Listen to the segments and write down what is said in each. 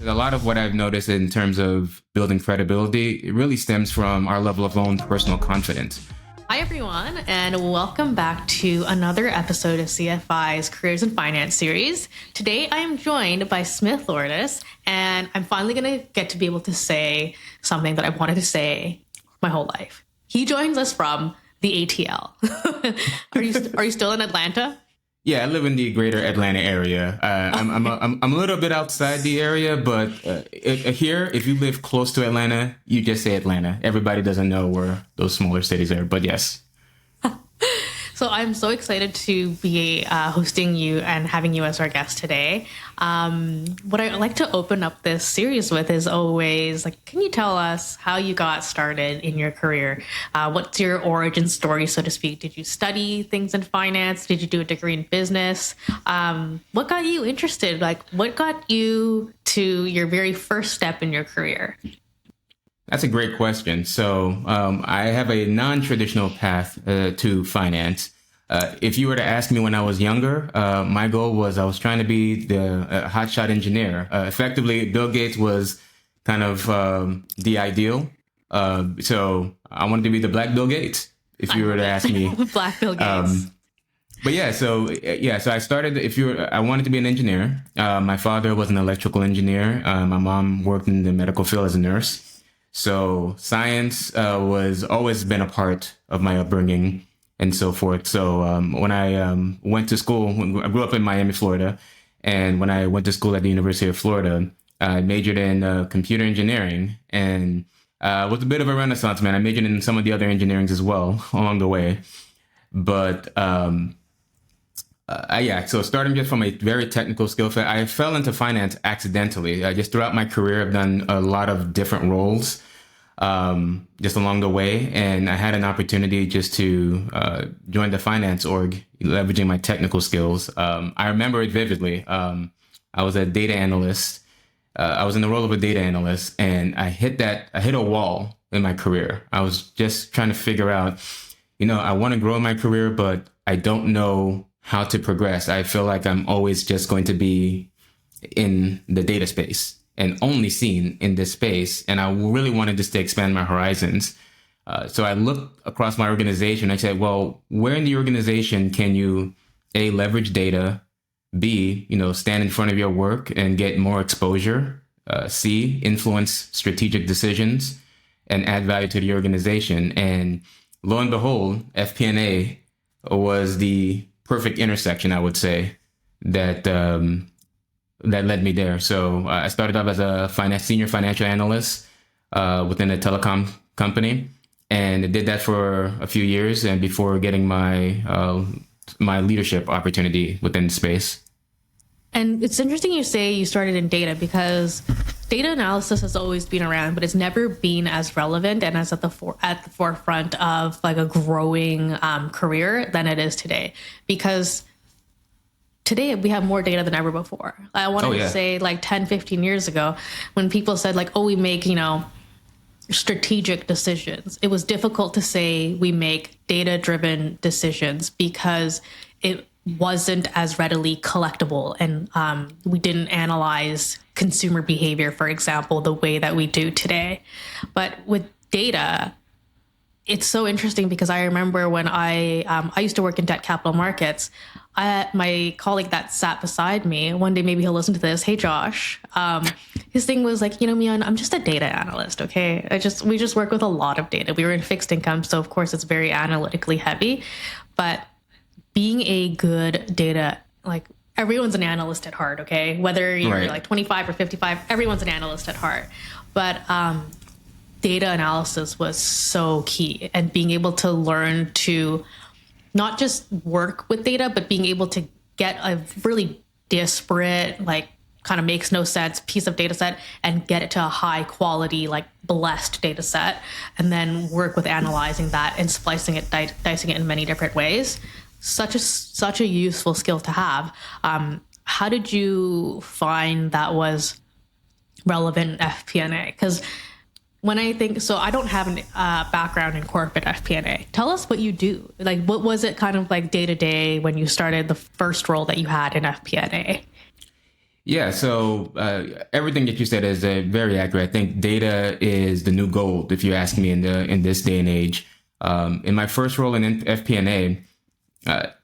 A lot of what I've noticed in terms of building credibility, it really stems from our level of own personal confidence. Hi, everyone, and welcome back to another episode of CFI's Careers in Finance series. Today, I am joined by Smith Lordeus, and I'm finally going to get to be able to say something that I've wanted to say my whole life. He joins us from the ATL. Are you still in Atlanta? Yeah, I live in the greater Atlanta area. I'm a little bit outside the area, but here, if you live close to Atlanta, you just say Atlanta. Everybody doesn't know where those smaller cities are, but yes. So I'm so excited to be hosting you and having you as our guest today. What I like to open up this series with is always like, can you tell us how you got started in your career? What's your origin story, so to speak? Did you study things in finance? Did you do a degree in business? What got you interested? Like, what got you to your very first step in your career? That's a great question. So I have a non-traditional path to finance. If you were to ask me when I was younger, my goal was I was trying to be the hotshot engineer. Effectively, Bill Gates was kind of the ideal. So I wanted to be the Black Bill Gates, if you were to ask me. Black Bill Gates. But so I started, I wanted to be an engineer. My father was an electrical engineer. My mom worked in the medical field as a nurse. So science was always been a part of my upbringing and so forth. So when I went to school, I grew up in Miami, Florida. And when I went to school at the University of Florida, I majored in computer engineering and was a bit of a renaissance man. I majored in some of the other engineerings as well along the way. But so starting just from a very technical skill set, I fell into finance accidentally. Just throughout my career, I've done a lot of different roles just along the way. And I had an opportunity just to join the finance org, leveraging my technical skills. I remember it vividly. I was a data analyst. I was in the role of a data analyst, and I hit a wall in my career. I was just trying to figure out, I want to grow in my career, but I don't know how to progress. I feel like I'm always just going to be in the data space and only seen in this space. And I really wanted just to expand my horizons. So I looked across my organization. I said, well, where in the organization can you A, leverage data, B, stand in front of your work and get more exposure, C, influence strategic decisions and add value to the organization. And lo and behold, FP&A was the perfect intersection, I would say, that led me there. So I started off as a senior financial analyst within a telecom company, and I did that for a few years, and before getting my leadership opportunity within the space. And it's interesting you say you started in data, because data analysis has always been around, but it's never been as relevant and as at the forefront of like a growing career than it is today. Because today we have more data than ever before. I wanted to say like 10, 15 years ago, when people said like, we make, strategic decisions. It was difficult to say we make data-driven decisions because it wasn't as readily collectible, and we didn't analyze consumer behavior, for example, the way that we do today. But with data, it's so interesting because I remember when I used to work in debt capital markets. My colleague that sat beside me, one day maybe he'll listen to this. Hey, Josh. His thing was like, Mian, I'm just a data analyst. Okay, we just work with a lot of data. We were in fixed income, so of course it's very analytically heavy, but being a good data, like everyone's an analyst at heart, okay? Whether you're like 25 or 55, everyone's an analyst at heart. But data analysis was so key, and being able to learn to not just work with data, but being able to get a really disparate, like kind of makes no sense piece of data set and get it to a high quality, like blessed data set, and then work with analyzing that and splicing it, dicing it in many different ways. Such a useful skill to have. How did you find that was relevant in FP&A? Because when I think, so I don't have a background in corporate FP&A. Tell us what you do. Like, what was it kind of like day to day when you started the first role that you had in FP&A? Yeah, so everything that you said is very accurate. I think data is the new gold, if you ask me, in this day and age. In my first role in FP&A,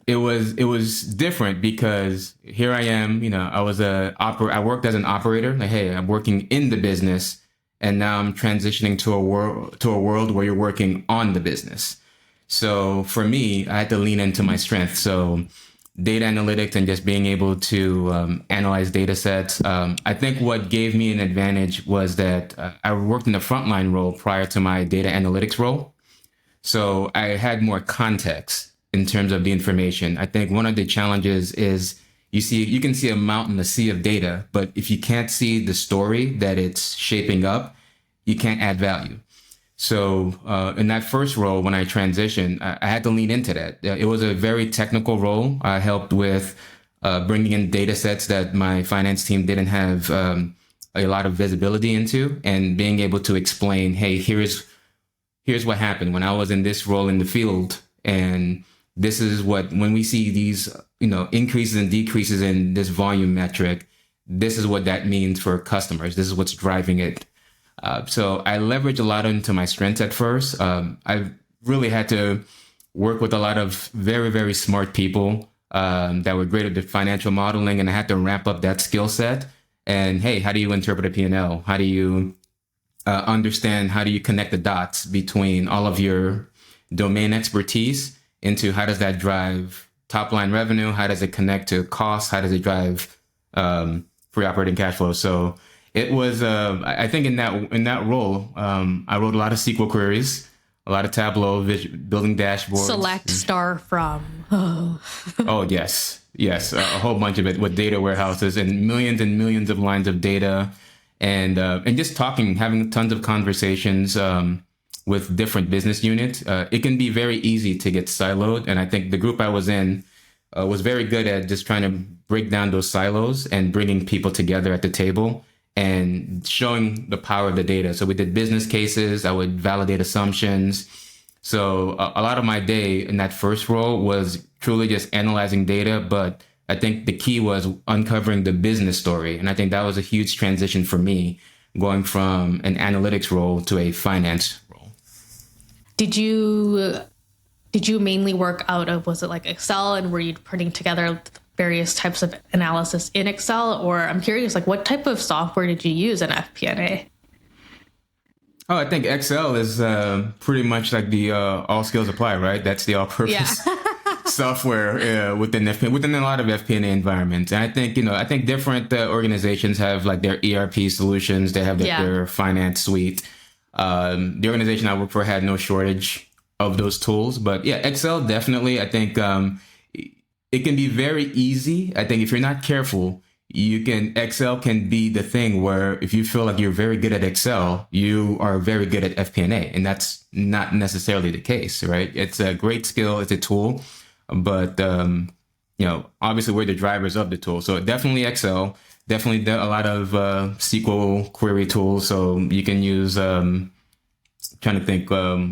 it was different because here I am. I worked as an operator. Like, hey, I'm working in the business, and now I'm transitioning to a world where you're working on the business. So for me, I had to lean into my strength. So data analytics and just being able to analyze data sets. I think what gave me an advantage was that I worked in the frontline role prior to my data analytics role. So I had more context in terms of the information. I think one of the challenges is you can see a mountain, a sea of data, but if you can't see the story that it's shaping up, you can't add value. So in that first role, when I transitioned, I had to lean into that. It was a very technical role. I helped with bringing in data sets that my finance team didn't have a lot of visibility into, and being able to explain, hey, here's what happened when I was in this role in the field, and this is what, when we see these increases and decreases in this volume metric, this is what that means for customers. This is what's driving it. So I leveraged a lot into my strengths at first. I really had to work with a lot of very, very smart people that were great at the financial modeling, and I had to ramp up that skill set. And hey, how do you interpret a P&L? How do you understand? How do you connect the dots between all of your domain expertise into how does that drive top line revenue? How does it connect to costs? How does it drive free operating cash flow? So it was, I think in that role, I wrote a lot of SQL queries, a lot of Tableau, building dashboards. Select star from. Oh, yes, a whole bunch of it with data warehouses and millions of lines of data, and just having tons of conversations with different business units. It can be very easy to get siloed, and I think the group I was in was very good at just trying to break down those silos and bringing people together at the table and showing the power of the data. So we did business cases. I would validate assumptions. So a lot of my day in that first role was truly just analyzing data. But I think the key was uncovering the business story. And I think that was a huge transition for me, going from an analytics role to a finance role. Did you mainly work out of, was it like Excel, and were you putting together various types of analysis in Excel? Or I'm curious, like, what type of software did you use in FP&A? Oh, I think Excel is pretty much like the all skills apply, right? That's the all-purpose software within a lot of FP&A environments. And I think different organizations have like their ERP solutions. They have their finance suite. The organization I work for had no shortage of those tools, but yeah, Excel definitely. I think it can be very easy. I think if you're not careful, Excel can be the thing where if you feel like you're very good at Excel, you are very good at FP&A, and that's not necessarily the case, right? It's a great skill. It's a tool, but obviously we're the drivers of the tool. So definitely Excel, definitely a lot of SQL query tools. So you can use, trying to think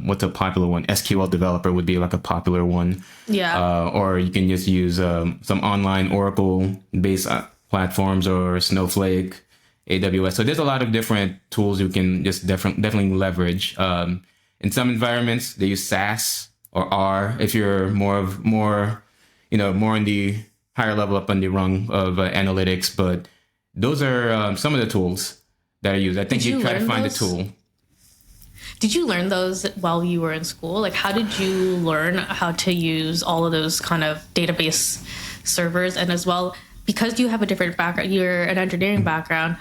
what's a popular one. SQL Developer would be like a popular one. Yeah. Or you can just use some online Oracle-based platforms or Snowflake, AWS. So there's a lot of different tools you can just definitely leverage. In some environments, they use SAS or R if you're more in the higher level up on the rung of analytics. But those are some of the tools that I use. I think you try to find a tool. Did you learn those while you were in school? Like, how did you learn how to use all of those kind of database servers? And as well, because you have a different background, you're an engineering background,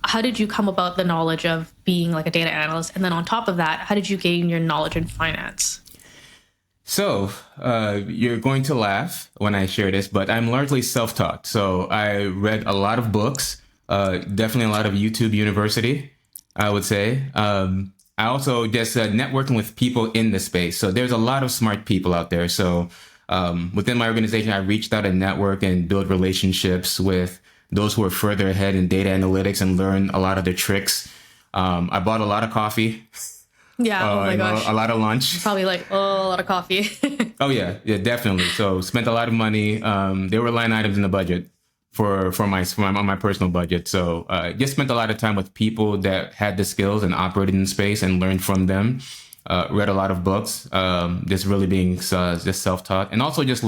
how did you come about the knowledge of being like a data analyst? And then on top of that, how did you gain your knowledge in finance? So you're going to laugh when I share this, but I'm largely self-taught. So I read a lot of books, definitely a lot of YouTube University, I would say. I also just networking with people in the space. So there's a lot of smart people out there. So within my organization, I reached out and network and build relationships with those who are further ahead in data analytics and learn a lot of the tricks. I bought a lot of coffee. Yeah. Oh my gosh. A lot of lunch. Probably like, a lot of coffee. Oh yeah, definitely. So spent a lot of money. There were line items in the budget for my personal budget. So just spent a lot of time with people that had the skills and operated in space and learned from them. Read a lot of books, just really being just self-taught, and also just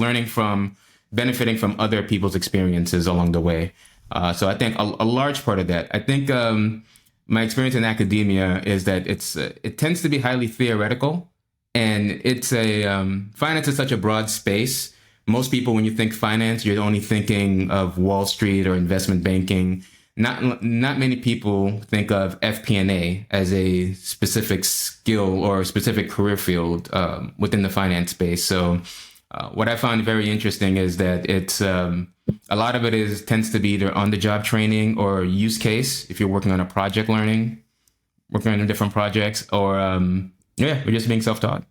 benefiting from other people's experiences along the way. So I think a large part of that, I think my experience in academia is that it tends to be highly theoretical, and finance is such a broad space. Most people, when you think finance, you're only thinking of Wall Street or investment banking. Not many people think of FP&A as a specific skill or a specific career field within the finance space. So what I found very interesting is that it's a lot of it tends to be either on the job training or use case if you're working on a project working on different projects, or we're just being self-taught.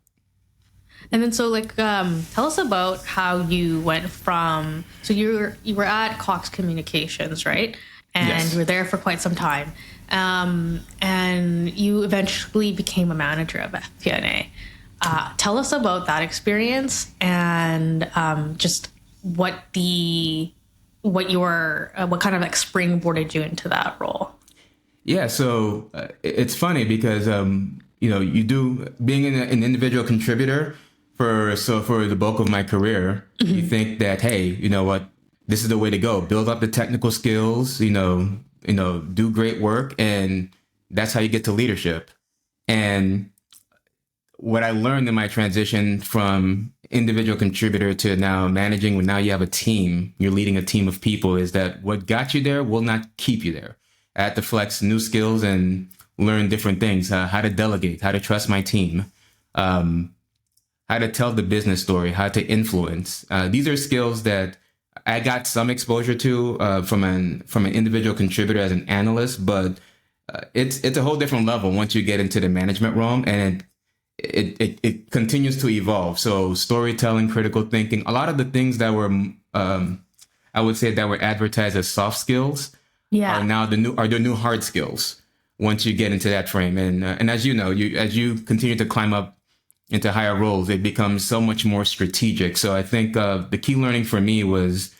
And then so tell us about how you went from, so you were at Cox Communications, right? And Yes. you were there for quite some time. And you eventually became a manager of FP&A. Tell us about that experience and just what kind of springboarded you into that role. Yeah, so it's funny because being an individual contributor for the bulk of my career, you think that, hey, you know what, this is the way to go. Build up the technical skills, do great work, and that's how you get to leadership. And what I learned in my transition from individual contributor to now managing, when now you have a team, you're leading a team of people, is that what got you there will not keep you there. I had to flex new skills and learn different things, how to delegate, how to trust my team, how to tell the business story, how to influence. These are skills that I got some exposure to from an individual contributor as an analyst, but it's a whole different level once you get into the management realm, and it continues to evolve. So storytelling, critical thinking, a lot of the things that were I would say that were advertised as soft skills are now the new hard skills once you get into that frame. And as you know, as you continue to climb up into higher roles, it becomes so much more strategic. So I think the key learning for me was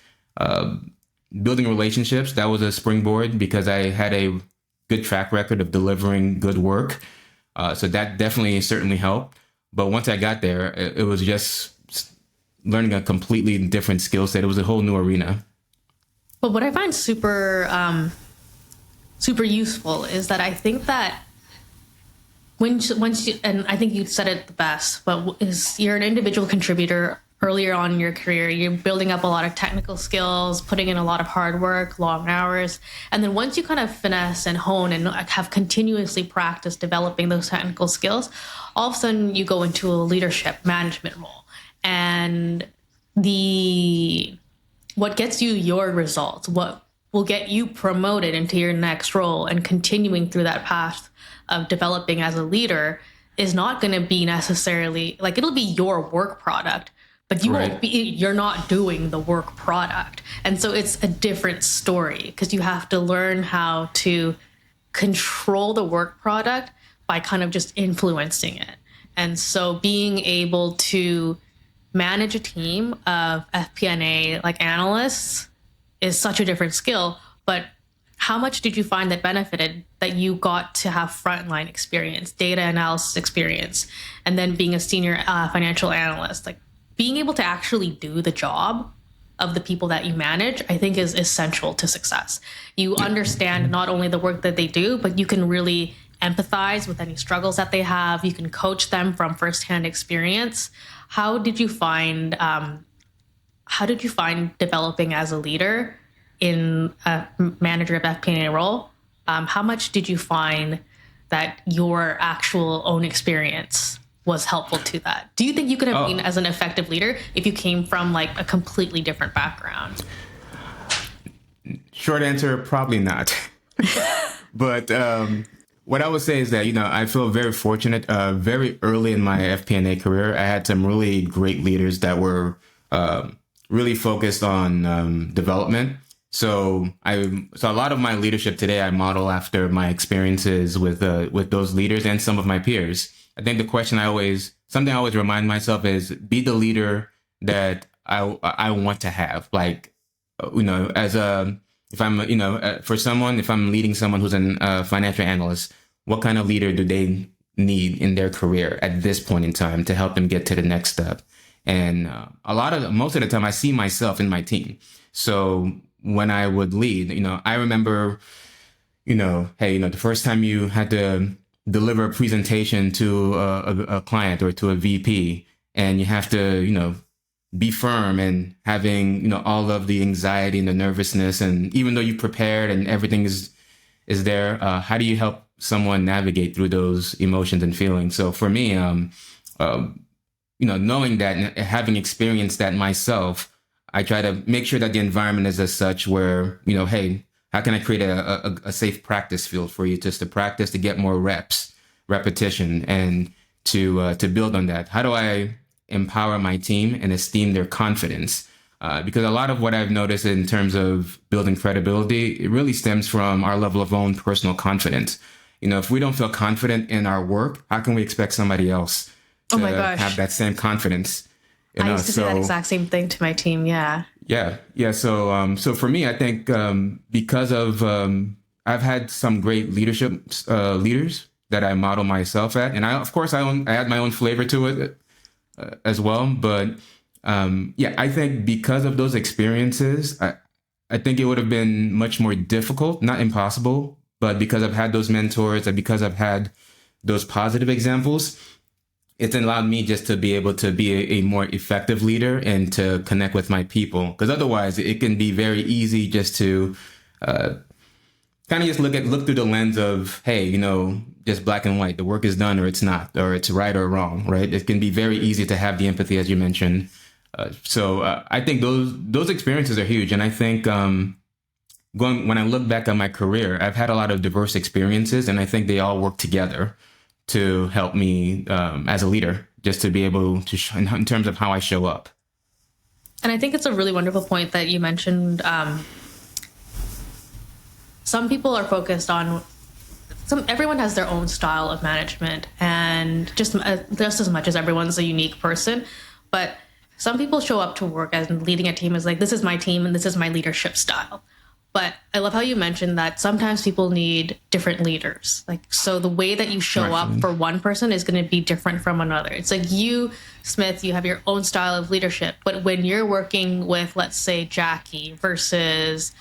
building relationships. That was a springboard because I had a good track record of delivering good work. So that definitely certainly helped. But once I got there, it was just learning a completely different skill set. It was a whole new arena. But what I find super useful is that I think that once you, and I think you said it the best, but you're an individual contributor earlier on in your career, you're building up a lot of technical skills, putting in a lot of hard work, long hours. And then once you kind of finesse and hone and have continuously practiced developing those technical skills, all of a sudden you go into a leadership management role. And what gets you your results, what will get you promoted into your next role and continuing through that path of developing as a leader is not going to be necessarily it'll be your work product, but you're not doing the work product. And so it's a different story because you have to learn how to control the work product by kind of just influencing it. And so being able to manage a team of FP&A analysts is such a different skill. But how much did you find that benefited that you got to have frontline experience, data analysis experience, and then being a senior financial analyst? Being able to actually do the job of the people that you manage, I think is essential to success. You understand not only the work that they do, but you can really empathize with any struggles that they have. You can coach them from firsthand experience. How did you find developing as a leader in a manager of FP&A role? How much did you find that your actual own experience was helpful to that? Do you think you could have been as an effective leader if you came from a completely different background? Short answer, probably not. But what I would say is that, I feel very fortunate. Very early in my FP&A career, I had some really great leaders that were really focused on development. So a lot of my leadership today, I model after my experiences with those leaders and some of my peers. I think the question something I always remind myself is be the leader that I want to have. as a, if I'm, for someone, if I'm leading someone who's a financial analyst, what kind of leader do they need in their career at this point in time to help them get to the next step? And most of the time I see myself in my team. So when I would lead, I remember, hey, the first time you had to deliver a presentation to a client or to a VP, and you have to, be firm, and having, all of the anxiety and the nervousness, and even though you prepared and everything is there, how do you help someone navigate through those emotions and feelings? So for me, knowing that and having experienced that myself, I try to make sure that the environment is as such where, hey, how can I create a safe practice field for you just to practice, to get more repetition, and to build on that? How do I empower my team and esteem their confidence? Because a lot of what I've noticed in terms of building credibility, it really stems from our level of own personal confidence. If we don't feel confident in our work, how can we expect somebody else to have that same confidence? I used to say that exact same thing to my team. Yeah. Yeah. So for me, I think because of I've had some great leaders that I model myself at, and I add my own flavor to it as well. But I think because of those experiences, I think it would have been much more difficult, not impossible, but because I've had those mentors and because I've had those positive examples, it's allowed me just to be able to be a more effective leader and to connect with my people. Because otherwise, it can be very easy just to kind of just look through the lens of, hey, just black and white. The work is done or it's not, or it's right or wrong, right? It can be very easy to have the empathy, as you mentioned. So I think those experiences are huge. And I think when I look back on my career, I've had a lot of diverse experiences, and I think they all work together to help me as a leader, just to be able to in terms of how I show up. And I think it's a really wonderful point that you mentioned. Some people are focused on everyone has their own style of management, and just as much as everyone's a unique person, but some people show up to work as leading a team as like, this is my team and this is my leadership style. But I love how you mentioned that sometimes people need different leaders. Like, so the way that you show up for one person is going to be different from another. It's like you, Smith, you have your own style of leadership, but when you're working with, let's say, Jackie versus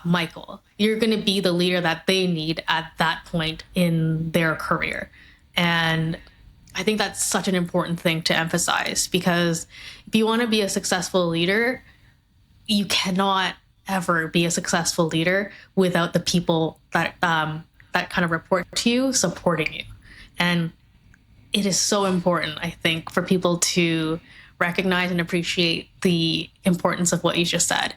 Michael, you're going to be the leader that they need at that point in their career. And I think that's such an important thing to emphasize, because if you want to be a successful leader, you cannot ever be a successful leader without the people that that kind of report to you supporting you. And it is so important, I think, for people to recognize and appreciate the importance of what you just said,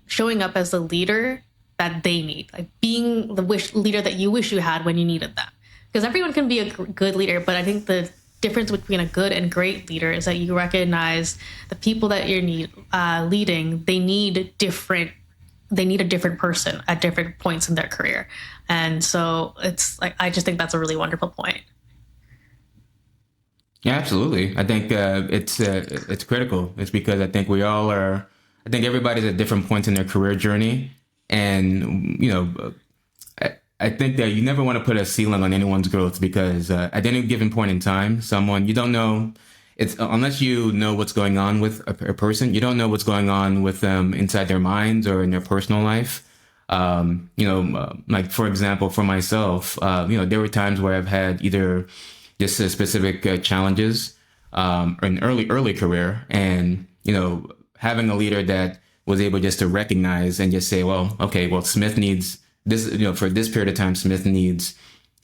showing up as the leader that they need, like being the leader that you wish you had when you needed them. Because everyone can be a good leader, but I think the difference between a good and great leader is that you recognize the people that you're leading, they need a different person at different points in their career. And so it's like, I just think that's a really wonderful point. Yeah, absolutely. I think it's critical. It's because I think I think everybody's at different points in their career journey. And, I think that you never want to put a ceiling on anyone's growth, because at any given point in time, you don't know, unless you know what's going on with a person, you don't know what's going on with them inside their minds or in their personal life. Like, for example, for myself, there were times where I've had either just specific challenges in early career, and, having a leader that was able just to recognize and just say, well, okay, well, Smith needs this, for this period of time, Smith needs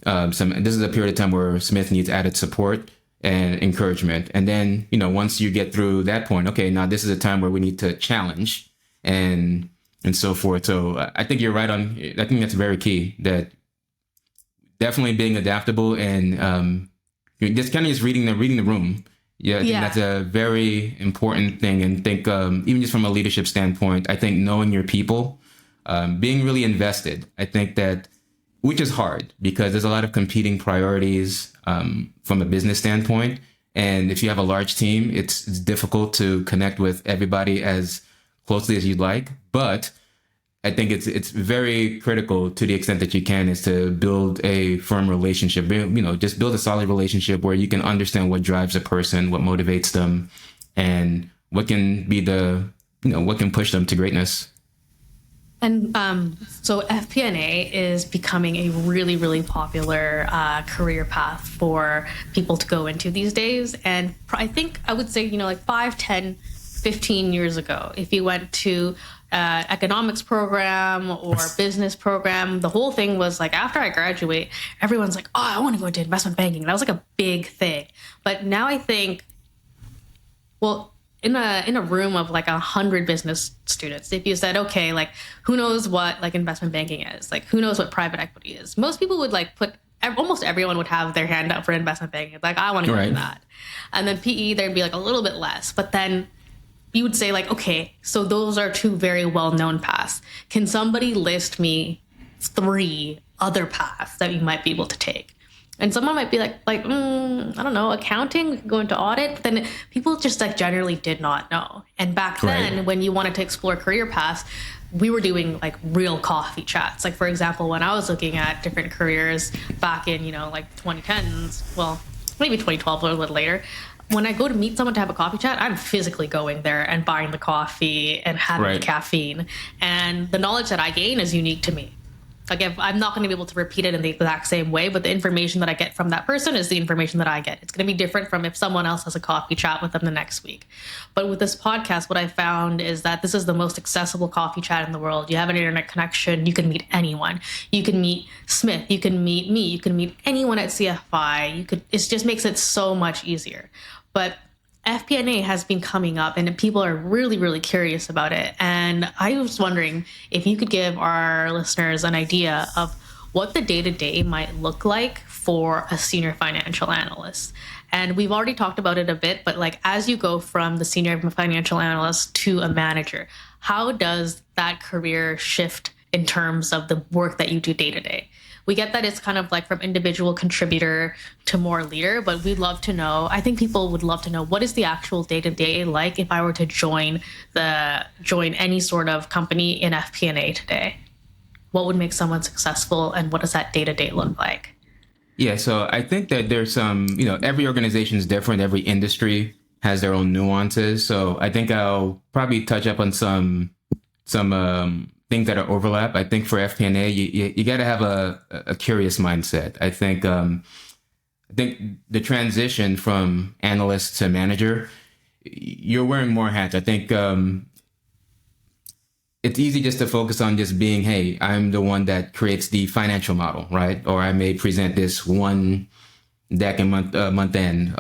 this is a period of time where Smith needs added support and encouragement. And then, once you get through that point, okay, now this is a time where we need to challenge and so forth. So I think you're right on. I think that's very key, that definitely being adaptable and just kind of just reading the room. Yeah, I think that's a very important thing. And think even just from a leadership standpoint, I think knowing your people, being really invested, I think that, which is hard because there's a lot of competing priorities from a business standpoint. And if you have a large team, it's difficult to connect with everybody as closely as you'd like, but I think it's very critical to the extent that you can is to build a firm relationship. Just build a solid relationship where you can understand what drives a person, what motivates them, and what can be what can push them to greatness. And so FP&A is becoming a really, really popular career path for people to go into these days. And I think I would say, like 5, 10, 15 years ago, if you went to economics program or business program, the whole thing was like, after I graduate, everyone's like, oh, I want to go into investment banking. That was like a big thing. But now I think, well, in a room of like 100 business students, if you said, okay, like who knows what like investment banking is, like who knows what private equity is, most people would like almost everyone would have their hand up for investment banking. Like, I want to go into that. And then PE, there'd be like a little bit less, but then you would say like, okay, so those are 2 very well-known paths. Can somebody list me 3 other paths that you might be able to take? And someone might be like, I don't know, accounting, go into audit. But then people just like generally did not know. And back then, when you wanted to explore career paths, we were doing like real coffee chats. Like, for example, when I was looking at different careers back in, like 2010s, well, maybe 2012 or a little later, when I go to meet someone to have a coffee chat, I'm physically going there and buying the coffee and having the caffeine. And the knowledge that I gain is unique to me. Like, if I'm not going to be able to repeat it in the exact same way, but the information that I get from that person is the information that I get. It's going to be different from if someone else has a coffee chat with them the next week. But with this podcast, what I found is that this is the most accessible coffee chat in the world. You have an internet connection. You can meet anyone. You can meet Smith. You can meet me. You can meet anyone at CFI. It just makes it so much easier. But FP&A has been coming up and people are really, really curious about it. And I was wondering if you could give our listeners an idea of what the day-to-day might look like for a senior financial analyst. And we've already talked about it a bit, but like as you go from the senior financial analyst to a manager, how does that career shift in terms of the work that you do day-to-day? We get that it's kind of like from individual contributor to more leader, but we'd love to know, I think people would love to know, what is the actual day-to-day like if I were to join any sort of company in FP&A today? What would make someone successful and what does that day-to-day look like? Yeah, so I think that there's every organization is different. Every industry has their own nuances. So I think I'll probably touch up on some things that are overlap. I think for FP&A, you got to have a curious mindset. I think the transition from analyst to manager, you're wearing more hats. I think it's easy just to focus on just being, hey, I'm the one that creates the financial model, right? Or I may present this one deck in month end,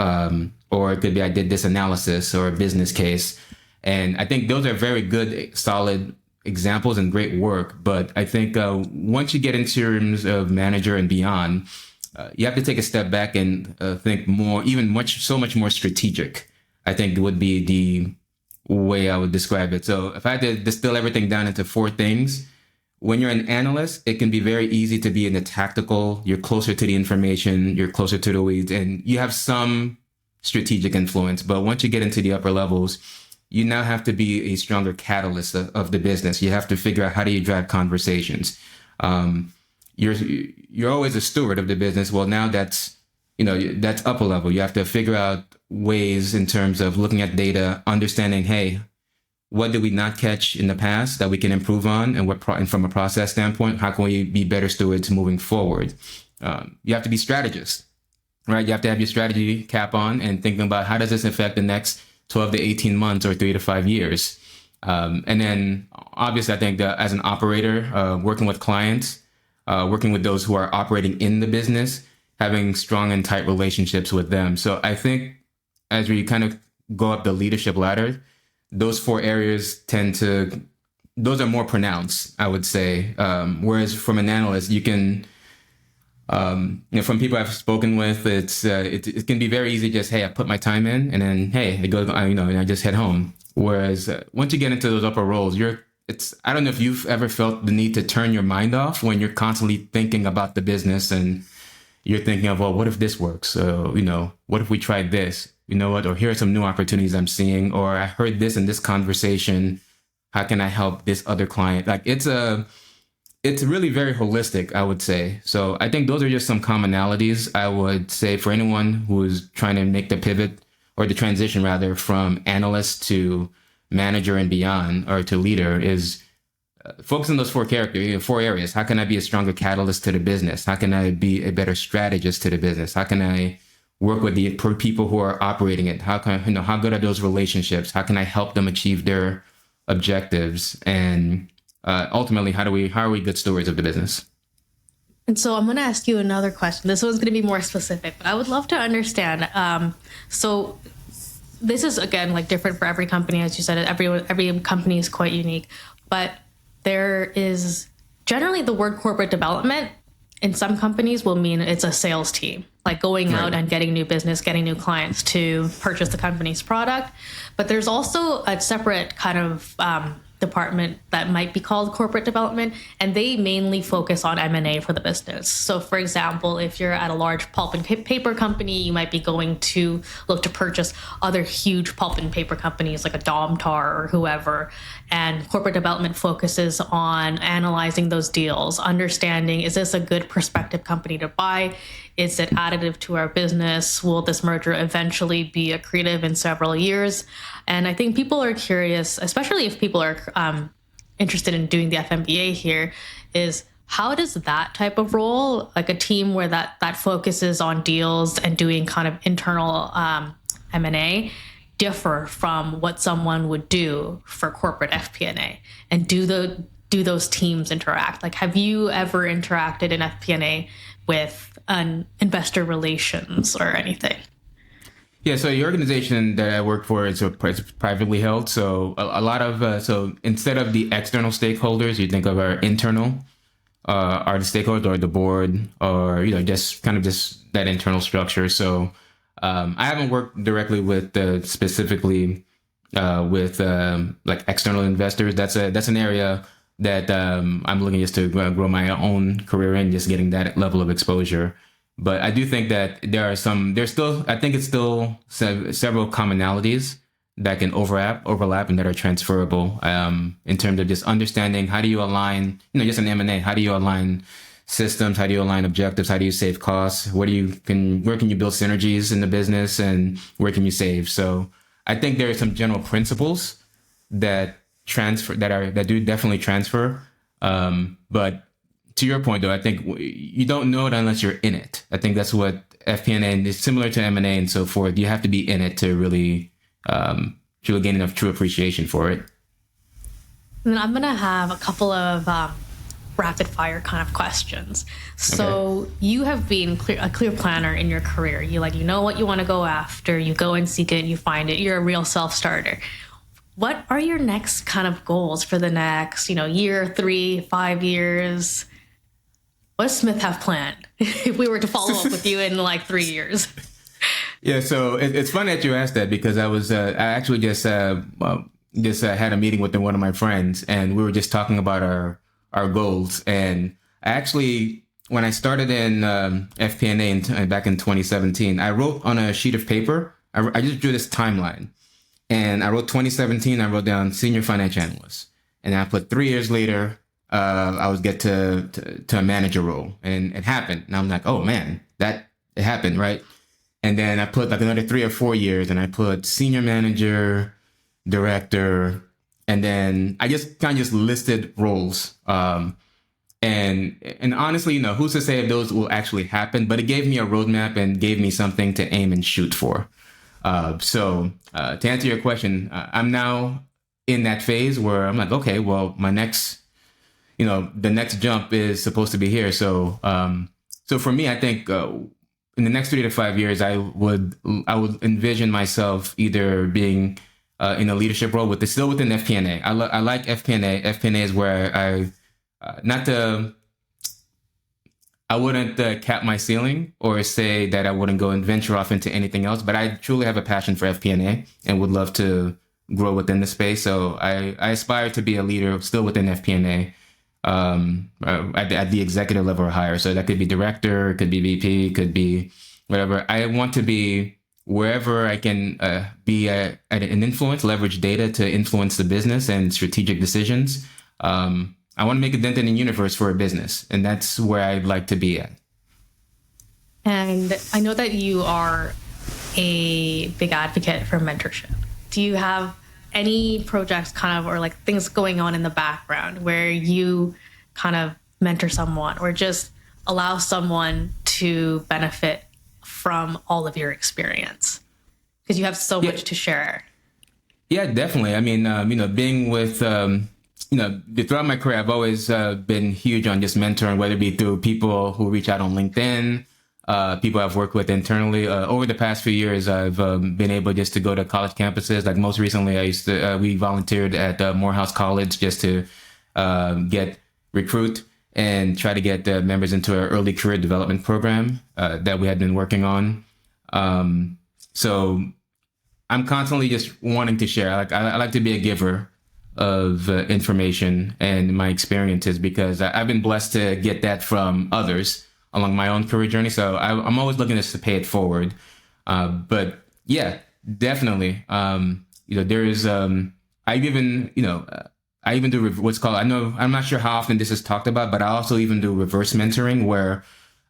or it could be I did this analysis or a business case. And I think those are very good, solid examples and great work. But I think once you get in terms of manager and beyond, you have to take a step back and think more, so much more strategic, I think would be the way I would describe it. So if I had to distill everything down into 4 things, when you're an analyst, it can be very easy to be in the tactical. You're closer to the information, you're closer to the weeds, and you have some strategic influence. But once you get into the upper levels, you now have to be a stronger catalyst of the business. You have to figure out how do you drive conversations. You're always a steward of the business. Well, now that's upper level. You have to figure out ways in terms of looking at data, understanding, hey, what did we not catch in the past that we can improve on? And from a process standpoint, how can we be better stewards moving forward? You have to be strategist, right? You have to have your strategy cap on and thinking about how does this affect the next 12 to 18 months or 3 to 5 years. And then obviously, I think that as an operator, working with clients, working with those who are operating in the business, having strong and tight relationships with them. So I think as we kind of go up the leadership ladder, those 4 areas those are more pronounced, I would say. Whereas from an analyst, you can, from people I've spoken with, it can be very easy. Just, hey, I put my time in, and then, hey, and I just head home. Whereas once you get into those upper roles, I don't know if you've ever felt the need to turn your mind off when you're constantly thinking about the business and you're thinking of, well, what if this works? What if we tried this? You know what? Or here are some new opportunities I'm seeing, or I heard this in this conversation. How can I help this other client? Like it's really very holistic, I would say. So I think those are just some commonalities I would say for anyone who is trying to make the pivot or the transition rather from analyst to manager and beyond, or to leader, is focus on those four areas. How can I be a stronger catalyst to the business? How can I be a better strategist to the business? How can I work with the people who are operating it? How can how good are those relationships? How can I help them achieve their objectives? And ultimately, how are we good stewards of the business? And so I'm going to ask you another question. This one's going to be more specific, but I would love to understand. So this is, again, like different for every company. As you said, every company is quite unique, but there is generally the word corporate development in some companies will mean it's a sales team, like going out and getting new business, getting new clients to purchase the company's product. But there's also a separate kind of department that might be called corporate development, and they mainly focus on M&A for the business. So for example, if you're at a large pulp and paper company, you might be going to look to purchase other huge pulp and paper companies like a Domtar or whoever. And corporate development focuses on analyzing those deals, understanding, is this a good prospective company to buy? Is it additive to our business? Will this merger eventually be accretive in several years? And I think people are curious, especially if people are interested in doing the FMBA here, is how does that type of role, like a team where that focuses on deals and doing kind of internal M&A, differ from what someone would do for corporate FP&A? And do those teams interact? Like, have you ever interacted in FP&A with an investor relations or anything? Yeah, so the organization that I work for is privately held. So a lot of so instead of the external stakeholders, you think of our internal are the stakeholders, or the board, or just kind of just that internal structure. So I haven't worked directly with specifically with like external investors. That's an area that I'm looking just to grow my own career in, just getting that level of exposure. But I do think that I think it's still several commonalities that can overlap and that are transferable in terms of just understanding how do you align, just an M&A, how do you align systems, how do you align objectives, how do you save costs, where can you build synergies in the business, and where can you save? So I think there are some general principles that do definitely transfer. But to your point, though, I think you don't know it unless you're in it. I think that's what FP&A is similar to M&A and so forth. You have to be in it to really gain enough true appreciation for it. And then I'm going to have a couple of rapid fire kind of questions. So You have been a clear planner in your career. You know what you want to go after. You go and seek it. You find it. You're a real self-starter. What are your next kind of goals for the next, year, 3, 5 years? What does Smith have planned if we were to follow up with you in like 3 years? Yeah, so it's funny that you asked that, because I actually just had a meeting with one of my friends, and we were just talking about our goals. And I actually, when I started in FP&A back in 2017, I wrote on a sheet of paper. I just drew this timeline, and I wrote 2017. I wrote down senior financial analyst, and I put 3 years later, I would get to a manager role, and it happened. And I'm like, oh man, it happened, right? And then I put like another 3 or 4 years, and I put senior manager, director, and then I just kind of just listed roles. And honestly, who's to say if those will actually happen? But it gave me a roadmap and gave me something to aim and shoot for. So to answer your question, I'm now in that phase where I'm like, okay, well, my next, the next jump is supposed to be here. So for me, I think in the next 3 to 5 years, I would envision myself either being in a leadership role still within FP&A. I like FP&A. FP&A is where I wouldn't cap my ceiling or say that I wouldn't go and venture off into anything else, but I truly have a passion for FP&A and would love to grow within the space. So I aspire to be a leader still within FP&A at the executive level or higher. So that could be director, it could be VP, could be whatever. I want to be wherever I can be at an influence, leverage data to influence the business and strategic decisions. I want to make a dent in the universe for a business, and that's where I'd like to be at. And I know that you are a big advocate for mentorship. Do you have any projects kind of, or like things going on in the background where you kind of mentor someone or just allow someone to benefit from all of your experience? Because you have so much to share. Yeah, definitely. I mean, being with, throughout my career, I've always been huge on just mentoring, whether it be through people who reach out on LinkedIn, people I've worked with internally. Over the past few years, I've been able just to go to college campuses. Like most recently, we volunteered at Morehouse College just to recruit and try to get members into our early career development program that we had been working on. So I'm constantly just wanting to share. I like to be a giver of information and my experiences, because I've been blessed to get that from others along my own career journey. So I'm always looking to pay it forward. But yeah, definitely. There is, I even do what's called, I'm not sure how often this is talked about, but I also even do reverse mentoring, where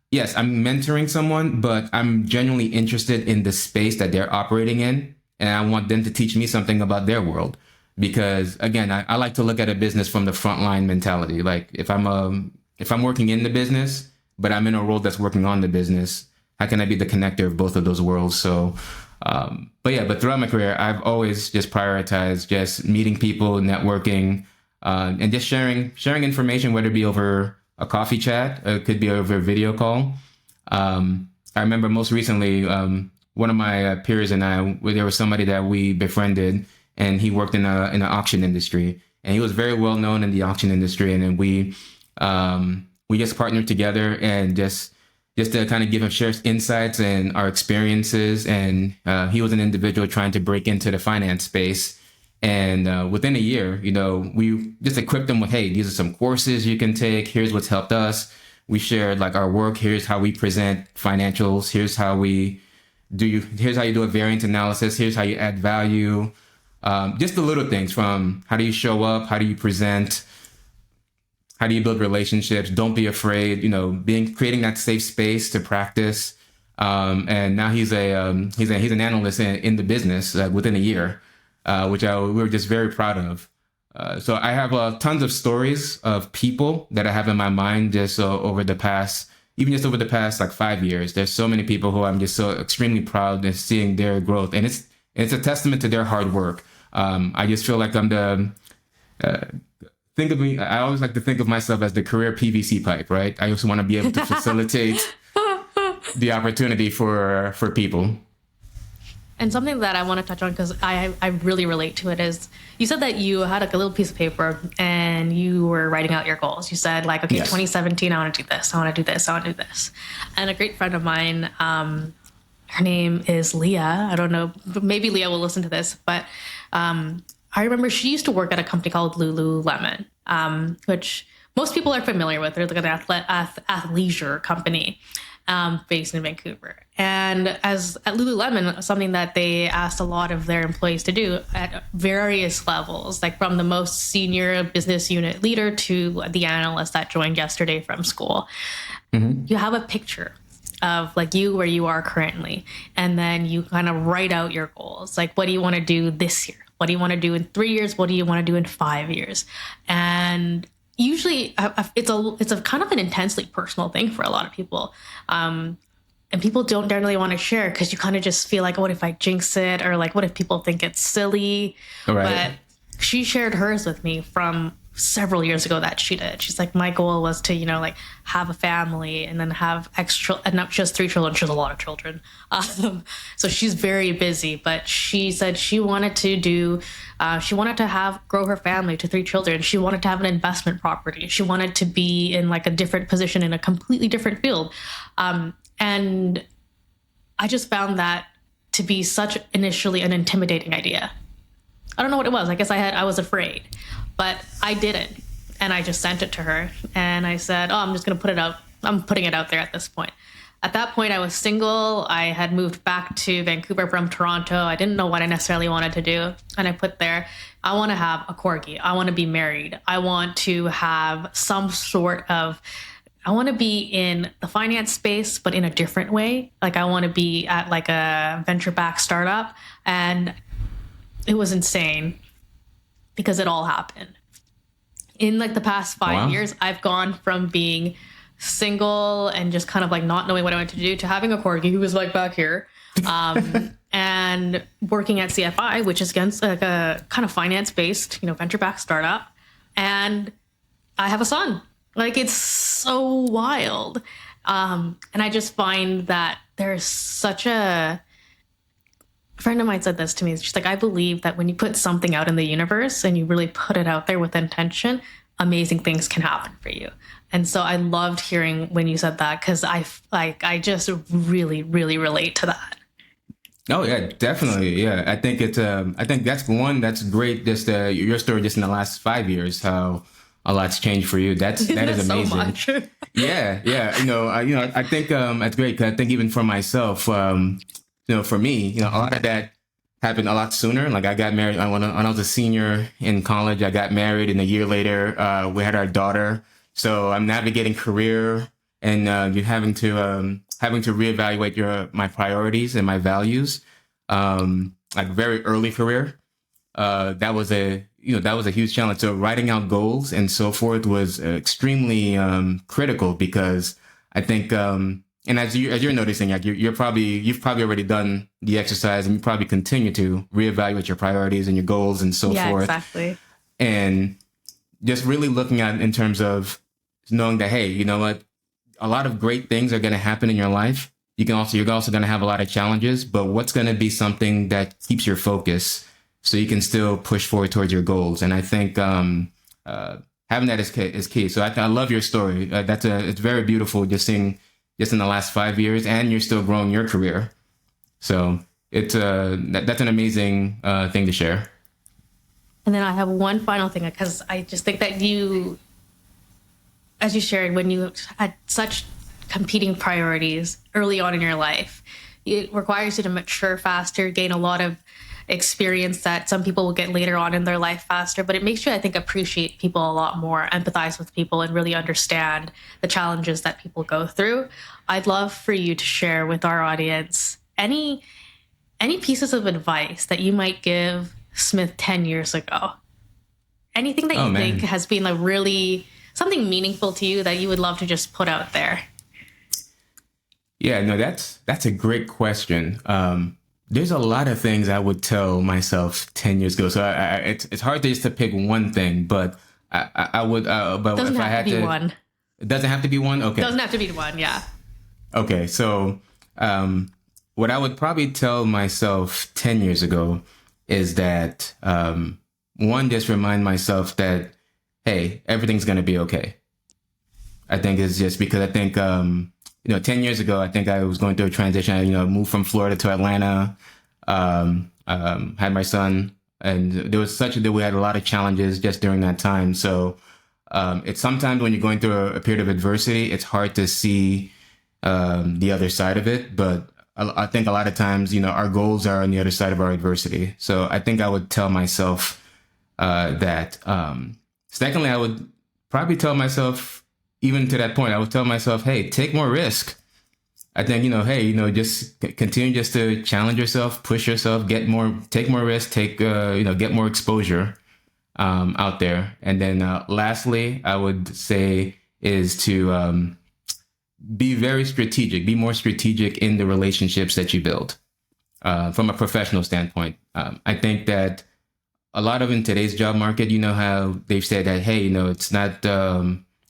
yes, I'm mentoring someone, but I'm genuinely interested in the space that they're operating in. And I want them to teach me something about their world. Because again, I like to look at a business from the frontline mentality. Like if I'm working in the business, but I'm in a role that's working on the business, how can I be the connector of both of those worlds? So, but throughout my career, I've always just prioritized just meeting people, networking, and just sharing information, whether it be over a coffee chat, it could be over a video call. I remember most recently, one of my peers and there was somebody that we befriended, and he worked in an auction industry, and he was very well known in the auction industry. And then we just partnered together and just to kind of share insights and our experiences. And he was an individual trying to break into the finance space. And within a year, we just equipped him with, hey, these are some courses you can take. Here's what's helped us. We shared like our work. Here's how we present financials. Here's how you do a variance analysis. Here's how you add value. Just the little things, from how do you show up? How do you present? How do you build relationships? Don't be afraid, creating that safe space to practice. And now he's an analyst in the business within a year, which we were just very proud of. So I have tons of stories of people that I have in my mind just over the past like 5 years. There's so many people who I'm just so extremely proud of seeing their growth. And it's a testament to their hard work. I just feel like I'm I always like to think of myself as the career PVC pipe, right? I also want to be able to facilitate the opportunity for people. And something that I want to touch on, because I really relate to it, is you said that you had like a little piece of paper and you were writing out your goals. You said like, okay, yes. 2017, I want to do this. I want to do this. I want to do this. And a great friend of mine, her name is Leah. I don't know, maybe Leah will listen to this, but I remember she used to work at a company called Lululemon, which most people are familiar with. They're like an athleisure company based in Vancouver. And at Lululemon, something that they asked a lot of their employees to do at various levels, like from the most senior business unit leader to the analyst that joined yesterday from school, you have a picture of like you where you are currently, and then you kind of write out your goals. Like, what do you want to do this year? What do you want to do in 3 years? What do you want to do in 5 years? And usually it's a kind of an intensely personal thing for a lot of people. And people don't generally want to share, because you kind of just feel like, oh, what if I jinx it? Or like, what if people think it's silly? Right. But she shared hers with me from several years ago that she did. She's like, my goal was to, like have a family and then have extra, and not just 3 children. She has a lot of children. So she's very busy, but she said she wanted to grow her family to 3 children. She wanted to have an investment property. She wanted to be in like a different position in a completely different field. And I just found that to be such initially an intimidating idea. I don't know what it was. I guess I was afraid. But I didn't. And I just sent it to her. And I said, oh, I'm just going to put it out. I'm putting it out there at this point. At that point, I was single. I had moved back to Vancouver from Toronto. I didn't know what I necessarily wanted to do. And I put there, I want to have a corgi. I want to be married. I want to have some sort of, I want to be in the finance space, but in a different way. Like I want to be at like a venture-backed startup. And it was insane because it all happened. In like the past 5 years, I've gone from being single and just kind of like not knowing what I wanted to do to having a corgi who was like back here, and working at CFI, which is against like a kind of finance based, venture backed startup. And I have a son. Like it's so wild. And I just find that there's such a friend of mine said this to me. She's like, I believe that when you put something out in the universe and you really put it out there with intention, amazing things can happen for you. And so I loved hearing when you said that, because I just really, really relate to that. Oh yeah, definitely. Yeah, I think I think that's great. Just your story, just in the last 5 years, how a lot's changed for you. That is amazing. So much. Yeah. I think that's great, because I think even for myself, for me, a lot of that happened a lot sooner. Like I got married when I was a senior in college. I got married, and a year later, we had our daughter. So I'm navigating career, and you're having to reevaluate my priorities and my values. Like very early career, that was a huge challenge. So writing out goals and so forth was extremely critical, because I think and as you're noticing, like you've probably already done the exercise, and you probably continue to reevaluate your priorities and your goals and so forth. Yeah, exactly. And just really looking at it in terms of knowing that, hey, you know what, a lot of great things are going to happen in your life. You're also going to have a lot of challenges, but what's going to be something that keeps your focus so you can still push forward towards your goals? And I think having that is key. So I love your story. It's very beautiful, just in the last 5 years, and you're still growing your career. So it's that's an amazing thing to share. And then I have one final thing, because I just think that you, as you shared, when you had such competing priorities early on in your life, it requires you to mature faster, gain a lot of experience that some people will get later on in their life faster. But it makes you, I think, appreciate people a lot more, empathize with people, and really understand the challenges that people go through. I'd love for you to share with our audience any pieces of advice that you might give Smith 10 years ago. Anything that you think has been like really something meaningful to you that you would love to just put out there? Yeah, no, that's a great question. There's a lot of things I would tell myself 10 years ago. So it's hard just to pick one thing, but I would. But doesn't if have I had to be one. It doesn't have to be one. Okay. Doesn't have to be one. Yeah. Okay, so what I would probably tell myself 10 years ago is that one, just remind myself that, hey, everything's going to be okay. I think it's just because I think, 10 years ago, I think I was going through a transition. I, moved from Florida to Atlanta, had my son, and we had a lot of challenges just during that time. So it's sometimes when you're going through a period of adversity, it's hard to see the other side of it. But I think a lot of times, our goals are on the other side of our adversity. So I think I would tell myself that. Secondly, I would probably tell myself, even to that point, I would tell myself, hey, take more risk. I think, just continue just to challenge yourself, push yourself, take more risk, get more exposure out there. And then lastly, I would say is to be very strategic, be more strategic in the relationships that you build from a professional standpoint. I think that a lot of in today's job market, how they've said that, hey, it's not,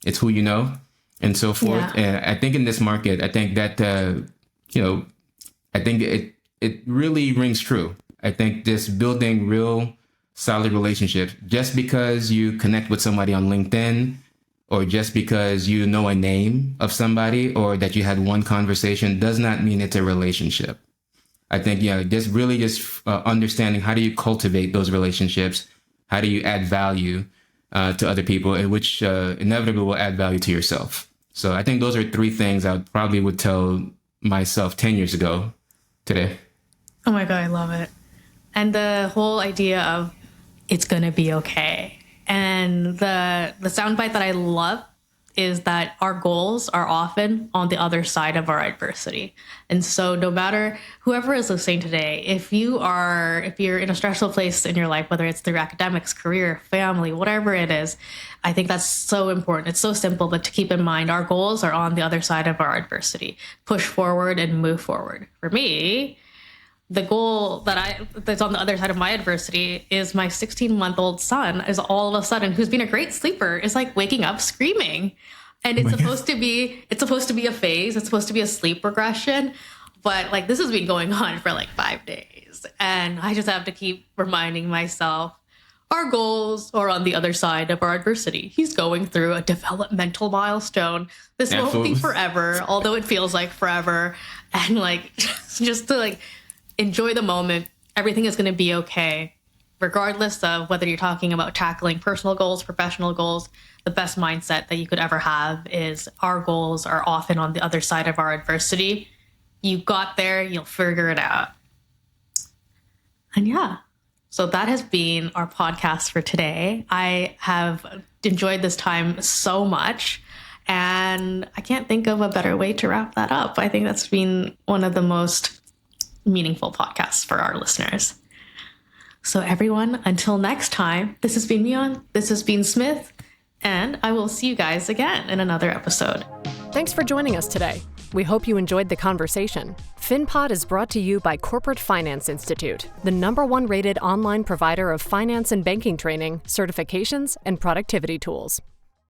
it's who you know, and so forth. Yeah. And I think in this market, I think that, I think it really rings true. I think just building real solid relationships, just because you connect with somebody on LinkedIn, or just because you know a name of somebody, or that you had one conversation, does not mean it's a relationship. I think, just understanding how do you cultivate those relationships? How do you add value to other people, and which inevitably will add value to yourself. So I think those are three things I would tell myself 10 years ago today. Oh my God, I love it. And the whole idea of it's going to be okay. And the soundbite that I love is that our goals are often on the other side of our adversity. And so no matter whoever is listening today, if you're in a stressful place in your life, whether it's through academics, career, family, whatever it is, I think that's so important. It's so simple, but to keep in mind, our goals are on the other side of our adversity. Push forward and move forward. For me, the goal that's on the other side of my adversity is my 16-month-old son is all of a sudden, who's been a great sleeper, is like waking up screaming. And it's supposed to be a phase. It's supposed to be a sleep regression. But like, this has been going on for like 5 days. And I just have to keep reminding myself, our goals are on the other side of our adversity. He's going through a developmental milestone. This won't be forever, although it feels like forever. And like, just to like, enjoy the moment. Everything is going to be okay, regardless of whether you're talking about tackling personal goals, professional goals. The best mindset that you could ever have is our goals are often on the other side of our adversity. You got there, you'll figure it out. And yeah, so that has been our podcast for today. I have enjoyed this time so much, and I can't think of a better way to wrap that up. I think that's been one of the most meaningful podcasts for our listeners. So everyone, until next time, this has been Mion, this has been Smith, and I will see you guys again in another episode. Thanks for joining us today. We hope you enjoyed the conversation. FinPod is brought to you by Corporate Finance Institute, the #1 rated online provider of finance and banking training, certifications, and productivity tools.